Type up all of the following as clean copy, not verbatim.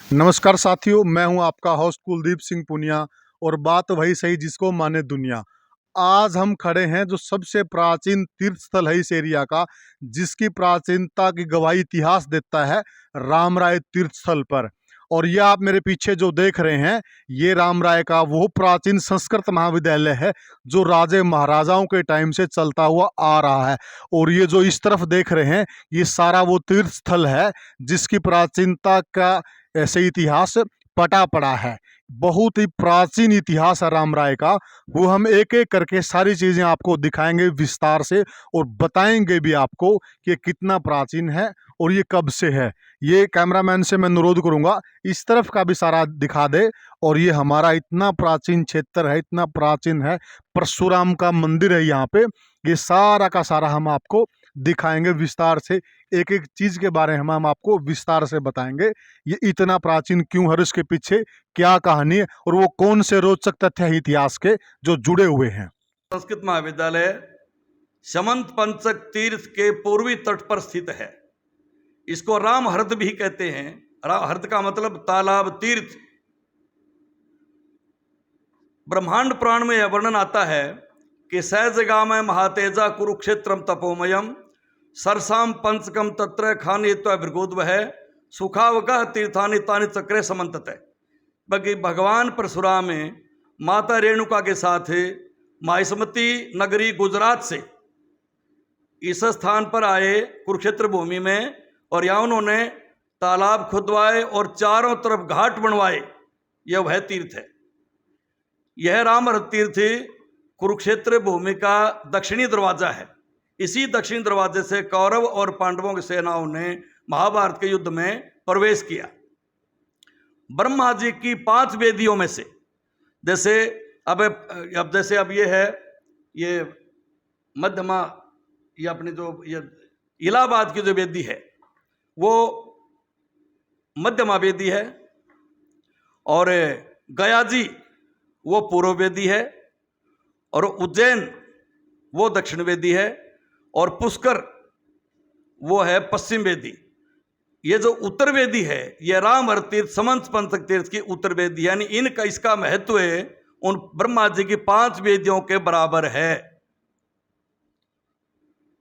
नमस्कार साथियों, मैं हूं आपका होस्ट कुलदीप सिंह पुनिया और बात वही सही जिसको माने दुनिया। आज हम खड़े हैं जो सबसे प्राचीन तीर्थ स्थल है इस एरिया का, जिसकी प्राचीनता की गवाही इतिहास देता है, रामराय तीर्थ स्थल पर। और ये आप मेरे पीछे जो देख रहे हैं, ये रामराय का वो प्राचीन संस्कृत महाविद्यालय है जो राजे महाराजाओं के टाइम से चलता हुआ आ रहा है। और ये जो इस तरफ देख रहे हैं, ये सारा वो तीर्थ स्थल है जिसकी प्राचीनता का ऐसे इतिहास पटा पड़ा है। बहुत ही प्राचीन इतिहास है रामराय का। वो हम एक एक करके सारी चीज़ें आपको दिखाएंगे विस्तार से और बताएंगे भी आपको कि ये कितना प्राचीन है और ये कब से है। ये कैमरामैन से मैं अनुरोध करूंगा इस तरफ का भी सारा दिखा दे। और ये हमारा इतना प्राचीन क्षेत्र है, इतना प्राचीन है, परशुराम का मंदिर है यहाँ पे। ये सारा का सारा हम आपको दिखाएंगे विस्तार से, एक एक चीज़ के बारे में हम आपको विस्तार से बताएंगे। ये इतना प्राचीन क्यों है, इसके पीछे क्या कहानी है और वो कौन से रोचक तथ्य हैं इतिहास के जो जुड़े हुए हैं। संस्कृत महाविद्यालय समंत पंचक तीर्थ के पूर्वी तट पर स्थित है। इसको राम हृद भी कहते हैं। हृद का मतलब तालाब, तीर्थ। ब्रह्मांड पुराण में यह वर्णन आता है कि सहजगाम महातेजा कुरुक्षेत्रम तपोमयम सरसाम पंचकम तत्र खानित्व भृगोद्वह सुखावका तीर्थानि तानि चक्रे समन्तत। बाकी भगवान परशुराम में माता रेणुका के साथ माहिष्मती नगरी गुजरात से इस स्थान पर आए कुरुक्षेत्र भूमि में, और यहाँ उन्होंने तालाब खुदवाए और चारों तरफ घाट बनवाए। यह वह तीर्थ है। यह रामहृद तीर्थ कुरुक्षेत्र भूमि का दक्षिणी दरवाजा है। इसी दक्षिणी दरवाजे से कौरव और पांडवों की सेनाओं ने महाभारत के युद्ध में प्रवेश किया। ब्रह्मा जी की 5 वेदियों में से, जैसे अब ये है, ये मध्यमा, ये अपनी जो ये इलाहाबाद की जो वेदी है वो मध्यमा वेदी है, और गया जी वो पूर्व वेदी है, और उज्जैन वो दक्षिण वेदी है, और पुष्कर वो है पश्चिम वेदी। ये जो उत्तर वेदी है ये रामहृद तीर्थ समंत पंचक तीर्थ की उत्तर वेदी, यानी इनका इसका महत्व है उन ब्रह्मा जी की 5 वेदियों के बराबर है।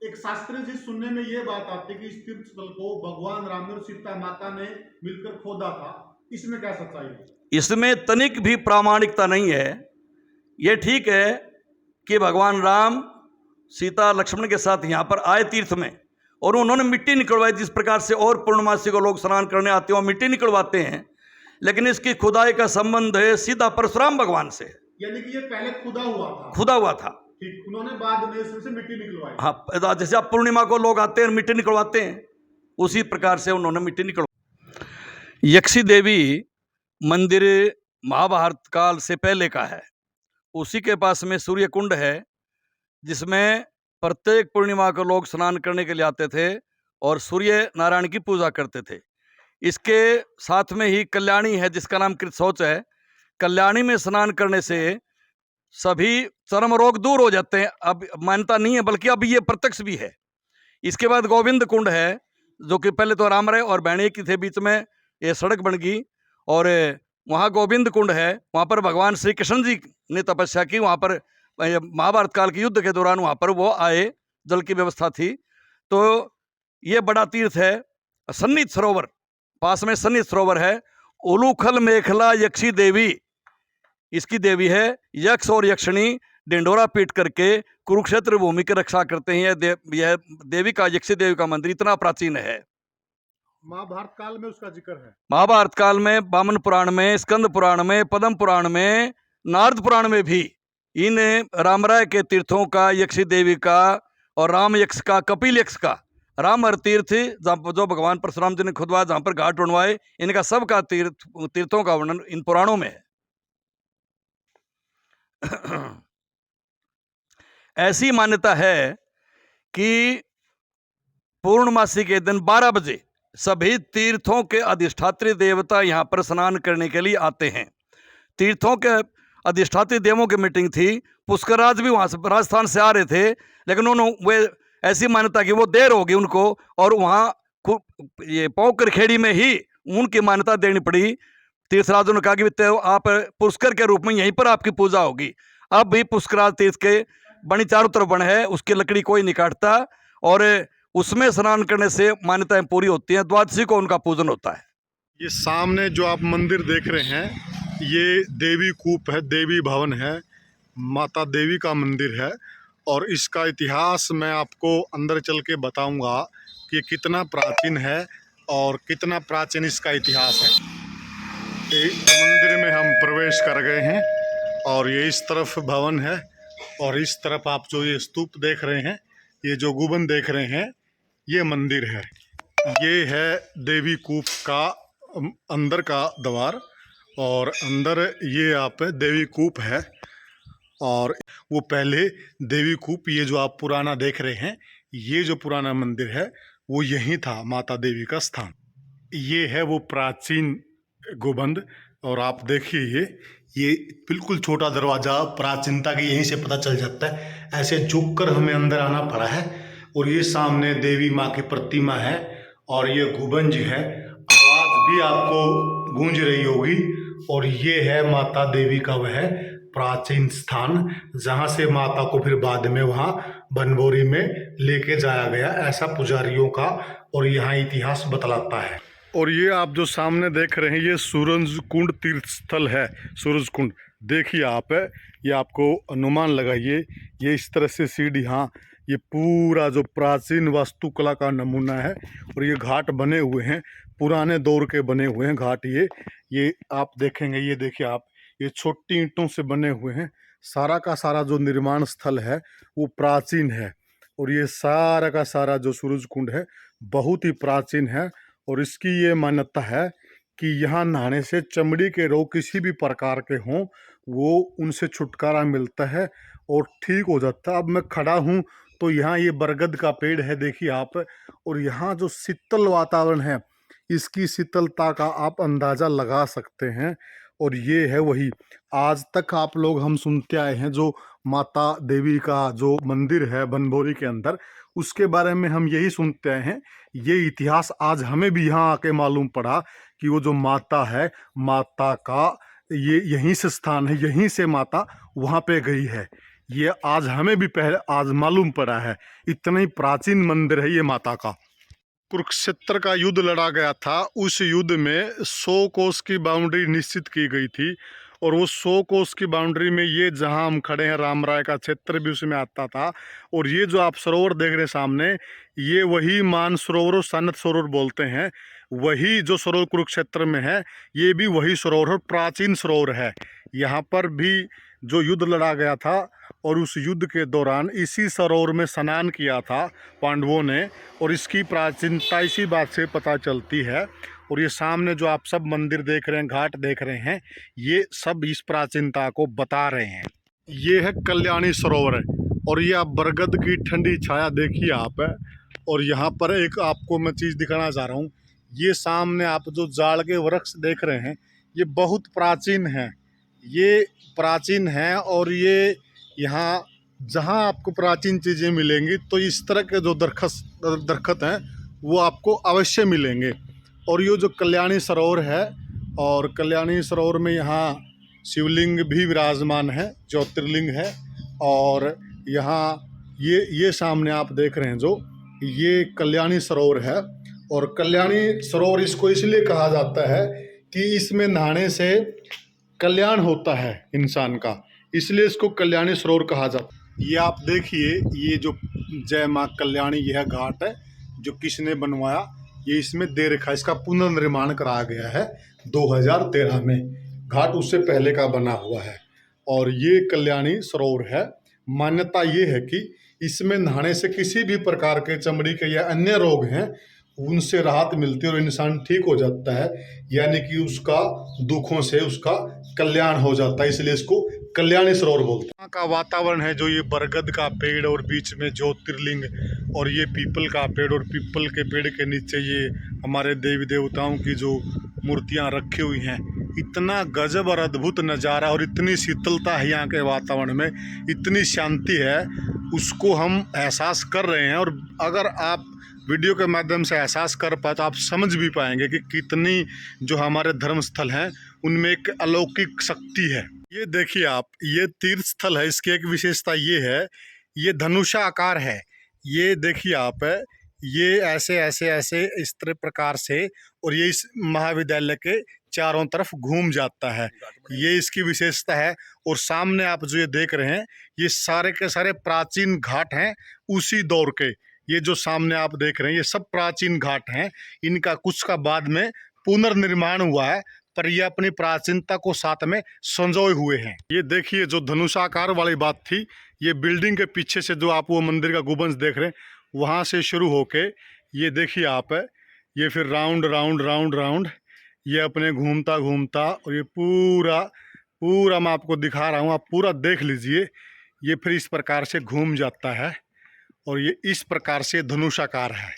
एक शास्त्री जी सुनने में ये बात आती है कि इस तीर्थ स्थल को भगवान राम और सीता माता ने मिलकर खोदा था। इसमें क्या सच्चाई है? इसमें तनिक भी प्रामाणिकता नहीं है। ये ठीक है कि भगवान राम सीता लक्ष्मण के साथ यहाँ पर आए तीर्थ में, और उन्होंने मिट्टी निकलवाई। जिस प्रकार से और पूर्णमासी को लोग स्नान करने आते हैं और मिट्टी निकलवाते हैं, लेकिन इसकी खुदाई का संबंध है सीधा परशुराम भगवान से। यानी कि ये पहले खुदा हुआ था। ठीक, उन्होंने बाद में इसमें से मिट्टी निकलवाई। हाँ, जैसे आप पूर्णिमा को लोग आते हैं मिट्टी निकलवाते हैं, उसी प्रकार से उन्होंने मिट्टी निकलवाई। यक्षी देवी मंदिर महाभारत काल से पहले का है। उसी के पास में सूर्य कुंड है, जिसमें प्रत्येक पूर्णिमा को लोग स्नान करने के लिए आते थे और सूर्य नारायण की पूजा करते थे। इसके साथ में ही कल्याणी है, जिसका नाम कृतशौच है। कल्याणी में स्नान करने से सभी चर्म रोग दूर हो जाते हैं। अब मान्यता नहीं है, बल्कि अब ये प्रत्यक्ष भी है। इसके बाद गोविंद कुंड है, जो कि पहले तो रामराय और भैणी की थे, बीच में ये सड़क बन गई, और वहाँ गोविंद कुंड है। वहाँ पर भगवान श्री कृष्ण जी ने तपस्या की। वहाँ पर महाभारत काल के युद्ध के दौरान वहाँ पर वो आए, जल की व्यवस्था थी। तो ये बड़ा तीर्थ है। सन्निध सरोवर, पास में सन्निध सरोवर है। उलूखल मेखला यक्षी देवी इसकी देवी है। यक्ष और यक्षिणी डिंडोरा पीट करके कुरुक्षेत्र भूमि की रक्षा करते हैं। यह देवी का, यक्षी देवी का मंदिर इतना प्राचीन है। महाभारत काल में उसका जिक्र है। महाभारत काल में, वामन पुराण में, स्कंद पुराण में, पद्म पुराण में, नारद पुराण में भी इन रामराय के तीर्थों का, यक्षी देवी का और राम यक्ष का, कपिल यक्ष का, रामहृद तीर्थ जो भगवान परशुराम जी ने खुदवाया, जहाँ पर घाट बनवाए, इनका सब का तीर्थों का वर्णन इन पुराणों में है। ऐसी मान्यता है कि पूर्णमासी के दिन 12 बजे सभी तीर्थों के अधिष्ठात्री देवता यहाँ पर स्नान करने के लिए आते हैं। तीर्थों के अधिष्ठात्री देवों की मीटिंग थी। पुष्कराज भी वहाँ से राजस्थान से आ रहे थे, लेकिन उन्होंने वे ऐसी मान्यता कि वो देर होगी उनको, और वहाँ ये पोकर खेड़ी में ही उनकी मान्यता देनी पड़ी। तीर्थराजों ने कहा कि तो आप पुष्कर के रूप में यहीं पर आपकी पूजा होगी। अब भी पुष्कराज तीर्थ के बनी चारों तरफ बन है, उसकी लकड़ी कोई नहीं काटता और उसमें स्नान करने से मान्यताएं पूरी होती हैं। द्वादशी को उनका पूजन होता है। ये सामने जो आप मंदिर देख रहे हैं, ये देवी कूप है, देवी भवन है, माता देवी का मंदिर है। और इसका इतिहास मैं आपको अंदर चल के बताऊंगा कि कितना प्राचीन है और कितना प्राचीन इसका इतिहास है। ये मंदिर में हम प्रवेश कर गए हैं और ये इस तरफ भवन है और इस तरफ आप जो ये स्तूप देख रहे हैं, ये जो गुंबद देख रहे हैं, ये मंदिर है। ये है देवी कूप का अंदर का द्वार और अंदर ये आप देवी कूप है। और वो पहले देवी कूप, ये जो आप पुराना देख रहे हैं, ये जो पुराना मंदिर है वो यहीं था, माता देवी का स्थान। ये है वो प्राचीन गुंबद और आप देखिए ये बिल्कुल छोटा दरवाज़ा, प्राचीनता की यहीं से पता चल जाता है। ऐसे झुक कर हमें अंदर आना पड़ा है। और ये सामने देवी माँ की प्रतिमा है और ये गुंबद है, आवाज़ भी आपको गूंज रही होगी। और ये है माता देवी का वह प्राचीन स्थान, जहाँ से माता को फिर बाद में वहाँ बनभोरी में लेके जाया गया, ऐसा पुजारियों का और यहाँ इतिहास बतलाता है। और ये आप जो सामने देख रहे हैं, ये सूरज कुंड तीर्थ स्थल है। सूरज कुंड देखिए आप, ये आपको अनुमान लगाइए, ये इस तरह से सीढ़ी, हाँ, ये पूरा जो प्राचीन वास्तुकला का नमूना है। और ये घाट बने हुए हैं, पुराने दौर के बने हुए हैं घाट। ये आप देखेंगे, ये देखिए आप, ये छोटी ईंटों से बने हुए हैं। सारा का सारा जो निर्माण स्थल है वो प्राचीन है। और ये सारा का सारा जो सूरज कुंड है बहुत ही प्राचीन है। और इसकी ये मान्यता है कि यहाँ नहाने से चमड़ी के रोग किसी भी प्रकार के हों, वो उनसे छुटकारा मिलता है और ठीक हो जाता है। अब मैं खड़ा हूँ तो यहाँ ये बरगद का पेड़ है, देखिए आप। और यहाँ जो शीतल वातावरण है, इसकी शीतलता का आप अंदाज़ा लगा सकते हैं। और ये है वही, आज तक आप लोग हम सुनते आए हैं, जो माता देवी का जो मंदिर है बनभोरी के अंदर, उसके बारे में हम यही सुनते आए हैं। ये इतिहास आज हमें भी यहाँ आके मालूम पड़ा कि वो जो माता है, माता का ये यहीं से स्थान है, यहीं से माता वहाँ पे गई है। ये आज हमें भी पहले आज मालूम पड़ा है। इतना ही प्राचीन मंदिर है ये माता का। कुरुक्षेत्र का युद्ध लड़ा गया था, उस युद्ध में 100 कोस की बाउंड्री निश्चित की गई थी। और वो 100 कोस की बाउंड्री में ये जहां हम खड़े हैं, रामराय का क्षेत्र भी उसमें आता था। और ये जो आप सरोवर देख रहे हैं सामने, ये वही मान सरोवर, सनत सरोवर बोलते हैं, वही जो सरोवर कुरुक्षेत्र में है, ये भी वही सरोवर है, प्राचीन सरोवर है। यहाँ पर भी जो युद्ध लड़ा गया था और उस युद्ध के दौरान इसी सरोवर में स्नान किया था पांडवों ने। और इसकी प्राचीनता इसी बात से पता चलती है। और ये सामने जो आप सब मंदिर देख रहे हैं, घाट देख रहे हैं, ये सब इस प्राचीनता को बता रहे हैं। ये है कल्याणी सरोवर है और ये आप बरगद की ठंडी छाया देखिए आप। और यहाँ पर एक आपको मैं चीज़ दिखाना चाह रहा हूँ, ये सामने आप जो जाड़ के वृक्ष देख रहे हैं, ये बहुत प्राचीन है, ये प्राचीन है। और ये यहाँ जहाँ आपको प्राचीन चीज़ें मिलेंगी तो इस तरह के जो दरख्त हैं वो आपको अवश्य मिलेंगे। और ये जो कल्याणी सरोवर है, और कल्याणी सरोवर में यहाँ शिवलिंग भी विराजमान है, ज्योतिर्लिंग है। और यहाँ ये सामने आप देख रहे हैं जो, ये कल्याणी सरोवर है। और कल्याणी सरोवर इसको इसलिए कहा जाता है कि इसमें नहाने से कल्याण होता है इंसान का, इसलिए इसको कल्याणी सरोवर कहा जाता है। ये आप देखिए, ये जो जय माँ कल्याणी, यह घाट है जो किसने बनवाया, ये इसमें दे रखा है। इसका पुनर्निर्माण कराया गया है 2013 में। घाट उससे पहले का बना हुआ है। और ये कल्याणी सरोवर है। मान्यता ये है कि इसमें नहाने से किसी भी प्रकार के चमड़ी के या अन्य रोग हैं उनसे राहत मिलती है और इंसान ठीक हो जाता है, यानी कि उसका दुखों से उसका कल्याण हो जाता है, इसलिए इसको कल्याणी सरोवर बोलते हैं। यहाँ का वातावरण है जो ये बरगद का पेड़ और बीच में ज्योतिर्लिंग, और ये पीपल का पेड़, और पीपल के पेड़ के नीचे ये हमारे देवी देवताओं की जो मूर्तियाँ रखी हुई हैं। इतना गजब और अद्भुत नज़ारा और इतनी शीतलता है यहाँ के वातावरण में, इतनी शांति है, उसको हम एहसास कर रहे हैं। और अगर आप वीडियो के माध्यम से एहसास कर पाए तो आप समझ भी पाएंगे कि कितनी जो हमारे धर्म स्थल हैं उनमें एक अलौकिक शक्ति है। ये देखिए आप, ये तीर्थ स्थल है, इसकी एक विशेषता ये है, ये धनुषा आकार है। ये देखिए आप, ये ऐसे ऐसे ऐसे इस तरह प्रकार से, और ये इस महाविद्यालय के चारों तरफ घूम जाता है। ये इसकी विशेषता है। और सामने आप जो ये देख रहे हैं, ये सारे के सारे प्राचीन घाट हैं उसी दौर के। ये जो सामने आप देख रहे हैं, ये सब प्राचीन घाट हैं। इनका कुछ का बाद में पुनर्निर्माण हुआ है, पर ये अपनी प्राचीनता को साथ में संजोए हुए हैं। ये देखिए, जो धनुषाकार वाली बात थी, ये बिल्डिंग के पीछे से जो आप वो मंदिर का गुंबद देख रहे हैं, वहाँ से शुरू होके ये देखिए आप, ये फिर राउंड राउंड राउंड राउंड ये अपने घूमता घूमता, और ये पूरा पूरा मैं आपको दिखा रहा हूँ, आप पूरा देख लीजिए। ये फिर इस प्रकार से घूम जाता है, और ये इस प्रकार से धनुषाकार है।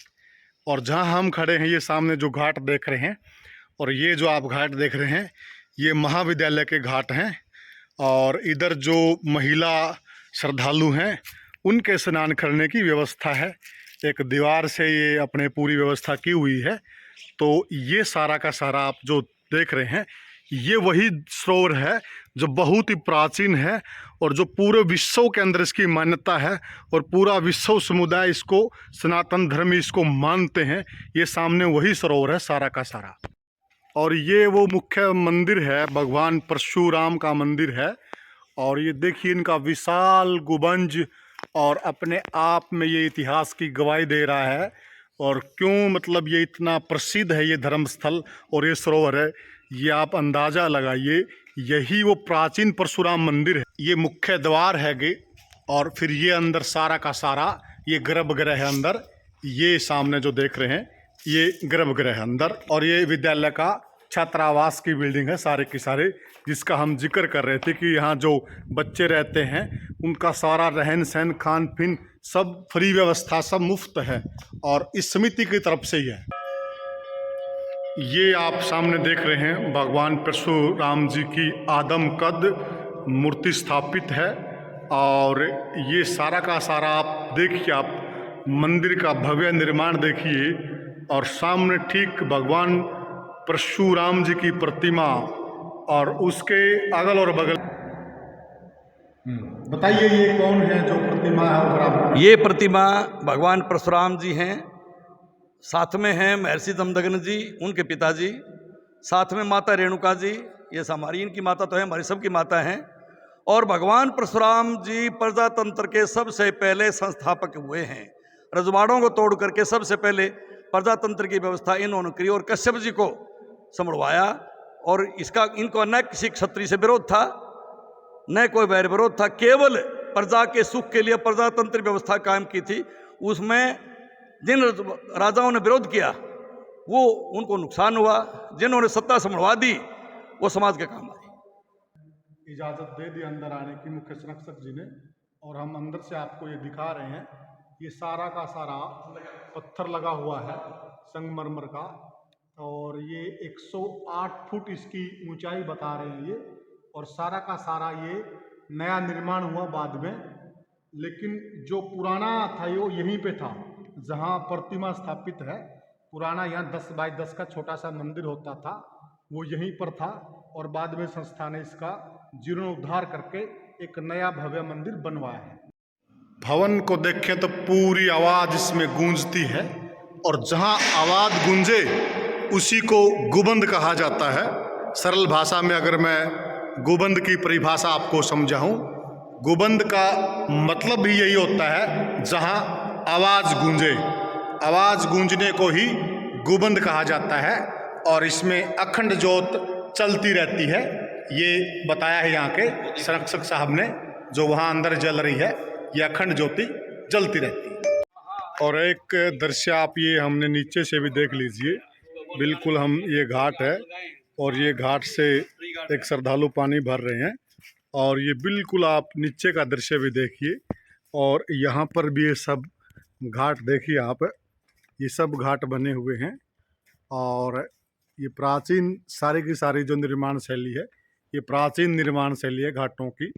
और जहाँ हम खड़े हैं, ये सामने जो घाट देख रहे हैं, और ये जो आप घाट देख रहे हैं, ये महाविद्यालय के घाट हैं। और इधर जो महिला श्रद्धालु हैं, उनके स्नान करने की व्यवस्था है। एक दीवार से ये अपने पूरी व्यवस्था की हुई है। तो ये सारा का सारा आप जो देख रहे हैं, ये वही सरोवर है जो बहुत ही प्राचीन है, और जो पूरे विश्व के अंदर इसकी मान्यता है, और पूरा विश्व समुदाय इसको सनातन धर्म इसको मानते हैं। ये सामने वही सरोवर है सारा का सारा। और ये वो मुख्य मंदिर है, भगवान परशुराम का मंदिर है। और ये देखिए इनका विशाल गुंबद, और अपने आप में ये इतिहास की गवाही दे रहा है। और क्यों मतलब ये इतना प्रसिद्ध है ये धर्मस्थल और ये सरोवर है, ये आप अंदाज़ा लगाइए। यही वो प्राचीन परशुराम मंदिर है। ये मुख्य द्वार है गे, और फिर ये अंदर सारा का सारा ये गर्भगृह है अंदर। ये सामने जो देख रहे हैं, ये गर्भगृह है अंदर। और ये विद्यालय का छात्रावास की बिल्डिंग है सारे की सारे, जिसका हम जिक्र कर रहे थे कि यहाँ जो बच्चे रहते हैं उनका सारा रहन सहन खान पीन सब फ्री व्यवस्था, सब मुफ्त है, और इस समिति की तरफ से ही है। ये आप सामने देख रहे हैं, भगवान परशुराम जी की आदमकद मूर्ति स्थापित है। और ये सारा का सारा आप देखिए, आप मंदिर का भव्य निर्माण देखिए, और सामने ठीक भगवान परशुराम जी की प्रतिमा, और उसके अगल और बगल। बताइए ये कौन है जो प्रतिमा है उधर आप? ये प्रतिमा भगवान परशुराम जी हैं, साथ में हैं महर्षि दमदग्न जी, उनके पिताजी, साथ में माता रेणुका जी। ये हमारी इनकी माता तो है, हमारी सबकी माता हैं। और भगवान परशुराम जी प्रजातंत्र के सबसे पहले संस्थापक हुए हैं। रजवाड़ों को तोड़ करके सबसे पहले प्रजातंत्र की व्यवस्था इन्होंने की, और कश्यप जी को संभलवाया। और इसका इनको न किसी क्षत्रिय से विरोध था, न कोई वैर विरोध था, केवल प्रजा के सुख के लिए प्रजातंत्र व्यवस्था कायम की थी। उसमें जिन राजाओं ने विरोध किया वो उनको नुकसान हुआ, जिन्होंने सत्ता संभलवा दी वो समाज के काम आई। इजाज़त दे दी अंदर आने की मुख्य संरक्षक जी ने, और हम अंदर से आपको ये दिखा रहे हैं। ये सारा का सारा पत्थर लगा हुआ है संगमरमर का, और ये 108 फुट इसकी ऊंचाई बता रहे हैं ये। और सारा का सारा ये नया निर्माण हुआ बाद में, लेकिन जो पुराना था वो यहीं पे था जहाँ प्रतिमा स्थापित है। पुराना यहाँ 10 बाय 10 का छोटा सा मंदिर होता था, वो यहीं पर था। और बाद में संस्था ने इसका जीर्णोद्धार करके एक नया भव्य मंदिर बनवाया है। भवन को देखें तो पूरी आवाज़ इसमें गूंजती है, और जहाँ आवाज़ गूंजे उसी को गुंबद कहा जाता है। सरल भाषा में अगर मैं गुंबद की परिभाषा आपको समझाऊं, गुंबद का मतलब भी यही होता है जहाँ आवाज़ गूंजे। आवाज़ गूंजने को ही गुंबद कहा जाता है, और इसमें अखंड ज्योत चलती रहती है। ये बताया है यहाँ के संरक्षक साहब ने, जो वहाँ अंदर जल रही है, ये अखंड ज्योति जलती रहती है। और एक दृश्य आप ये हमने नीचे से भी देख लीजिए, बिल्कुल हम ये घाट है, और ये घाट से एक श्रद्धालु पानी भर रहे हैं। और ये बिल्कुल आप नीचे का दृश्य भी देखिए, और यहाँ पर भी ये सब घाट देखिए आप, ये सब घाट बने हुए हैं। और ये प्राचीन सारी की सारी जो निर्माण शैली है, ये प्राचीन निर्माण शैली है घाटों की।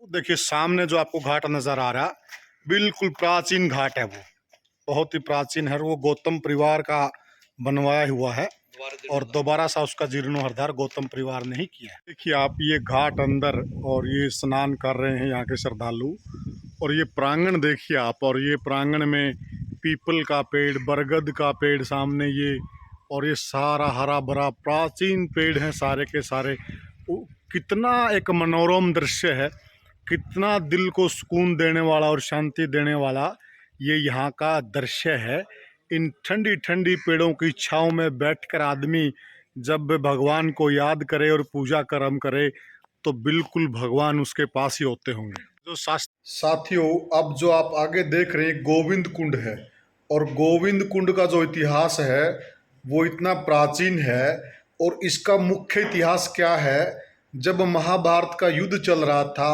देखिए सामने जो आपको घाट नज़र आ रहा है, बिल्कुल प्राचीन घाट है वो। बहुत ही प्राचीन है, वो गौतम परिवार का बनवाया हुआ है और दोबारा सा उसका जीर्णोद्धार गौतम परिवार ने ही किया है। देखिए आप, ये घाट अंदर और ये स्नान कर रहे हैं यहाँ के श्रद्धालु। और ये प्रांगण देखिए आप, और ये प्रांगण में पीपल का पेड़, बरगद का पेड़ सामने ये, और ये सारा हरा भरा प्राचीन पेड़ हैं सारे के सारे। कितना एक मनोरम दृश्य है, कितना दिल को सुकून देने वाला और शांति देने वाला ये यहाँ का दृश्य है। इन ठंडी ठंडी पेड़ों की छाँव में बैठकर आदमी जब भगवान को याद करे और पूजा कर्म करे तो बिल्कुल भगवान उसके पास ही होते होंगे। जो साथियों, अब जो आप आगे देख रहे हैं गोविंद कुंड है, और गोविंद कुंड का जो इतिहास है वो इतना प्राचीन है। और इसका मुख्य इतिहास क्या है, जब महाभारत का युद्ध चल रहा था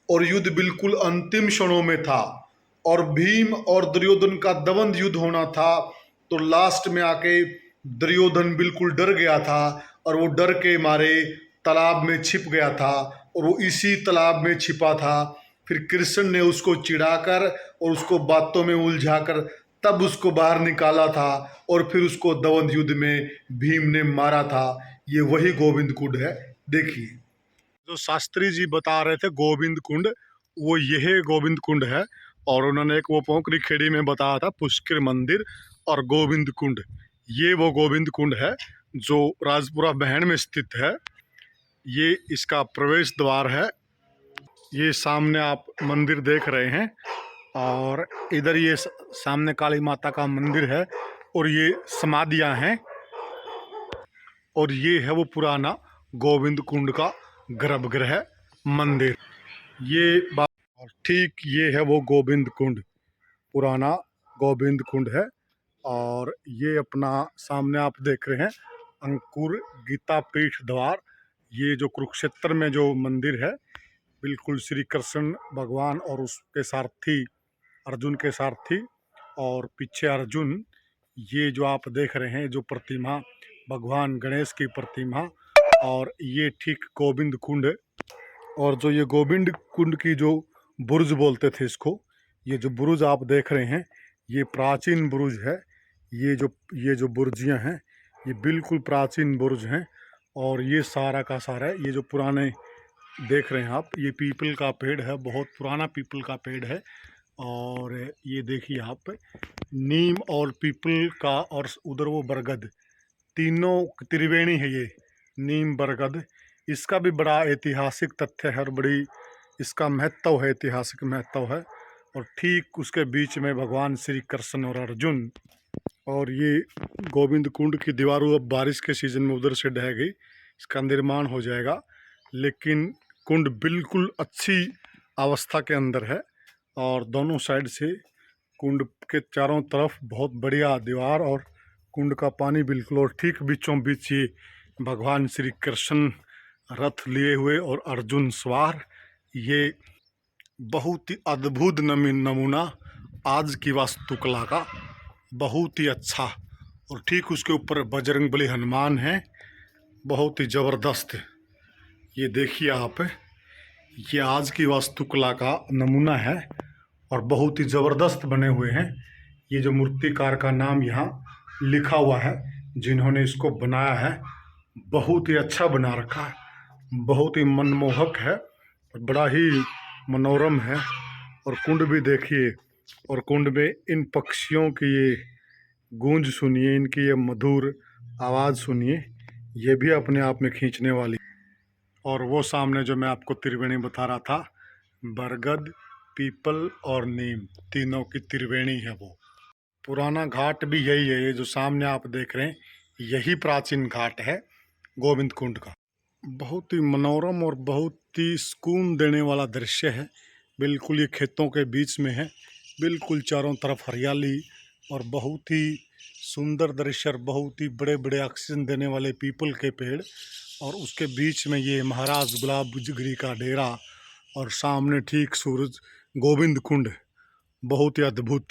और युद्ध बिल्कुल अंतिम क्षणों में था और भीम और दुर्योधन का दवंद युद्ध होना था, तो लास्ट में आके दुर्योधन बिल्कुल डर गया था और वो डर के मारे तालाब में छिप गया था, और वो इसी तालाब में छिपा था। फिर कृष्ण ने उसको चिढ़ाकर और उसको बातों में उलझाकर तब उसको बाहर निकाला था, और फिर उसको दवंद युद्ध में भीम ने मारा था। ये वही गोविंद कुंड है। देखिए जो शास्त्री जी बता रहे थे गोविंद कुंड, वो यह गोविंद कुंड है। और उन्होंने एक वो पोखरी खेड़ी में बताया था पुष्कर मंदिर और गोविंद कुंड, ये वो गोविंद कुंड है जो राजपुरा बहन में स्थित है। ये इसका प्रवेश द्वार है। ये सामने आप मंदिर देख रहे हैं, और इधर ये सामने काली माता का मंदिर है, और ये समाधियां हैं, और ये है वो पुराना गोविंद कुंड का गर्भगृह मंदिर। ये बात, और ठीक ये है वो गोविंद कुंड, पुराना गोविंद कुंड है। और ये अपना सामने आप देख रहे हैं अंकुर गीता पीठ द्वार। ये जो कुरुक्षेत्र में जो मंदिर है, बिल्कुल श्री कृष्ण भगवान और उसके सारथी अर्जुन के सारथी, और पीछे अर्जुन, ये जो आप देख रहे हैं जो प्रतिमा भगवान गणेश की प्रतिमा, और ये ठीक गोविंद कुंड। और जो ये गोविंद कुंड की जो बुर्ज बोलते थे इसको, ये जो बुर्ज आप देख रहे हैं ये प्राचीन बुर्ज है। ये जो बुर्जियाँ हैं ये बिल्कुल प्राचीन बुर्ज हैं। और ये सारा का सारा ये जो पुराने देख रहे हैं आप, ये पीपल का पेड़ है, बहुत पुराना पीपल का पेड़ है। और ये देखिए आप, नीम और पीपल का, और उधर वो बरगद, तीनों त्रिवेणी है ये, नीम बरगद। इसका भी बड़ा ऐतिहासिक तथ्य है और बड़ी इसका महत्व है, ऐतिहासिक महत्व है। और ठीक उसके बीच में भगवान श्री कृष्ण और अर्जुन। और ये गोविंद कुंड की दीवारों अब बारिश के सीज़न में उधर से ढह गई, इसका निर्माण हो जाएगा, लेकिन कुंड बिल्कुल अच्छी अवस्था के अंदर है। और दोनों साइड से कुंड के चारों तरफ बहुत बढ़िया दीवार, और कुंड का पानी बिल्कुल, और ठीक बीचों बीच ये भगवान श्री कृष्ण रथ लिए हुए और अर्जुन सवार। ये बहुत ही अद्भुत नमूना आज की वास्तुकला का, बहुत ही अच्छा। और ठीक उसके ऊपर बजरंगबली हनुमान है, बहुत ही ज़बरदस्त। ये देखिए आप, ये आज की वास्तुकला का नमूना है और बहुत ही ज़बरदस्त बने हुए हैं। ये जो मूर्तिकार का नाम यहाँ लिखा हुआ है, जिन्होंने इसको बनाया है, बहुत ही अच्छा बना रखा है, बहुत ही मनमोहक है, बड़ा ही मनोरम है। और कुंड भी देखिए, और कुंड में इन पक्षियों की ये गूंज सुनिए, इनकी ये मधुर आवाज़ सुनिए, ये भी अपने आप में खींचने वाली। और वो सामने जो मैं आपको त्रिवेणी बता रहा था, बरगद, पीपल और नीम, तीनों की त्रिवेणी है वो। पुराना घाट भी यही है, ये जो सामने आप देख रहे हैं यही प्राचीन घाट है गोविंद कुंड का। बहुत ही मनोरम और बहुत ही सुकून देने वाला दृश्य है। बिल्कुल ये खेतों के बीच में है, बिल्कुल चारों तरफ हरियाली और बहुत ही सुंदर दृश्य, और बहुत ही बड़े बड़े ऑक्सीजन देने वाले पीपल के पेड़, और उसके बीच में ये महाराज गुलाबगिरी का डेरा, और सामने ठीक सूरज, गोविंद कुंड, बहुत ही अद्भुत।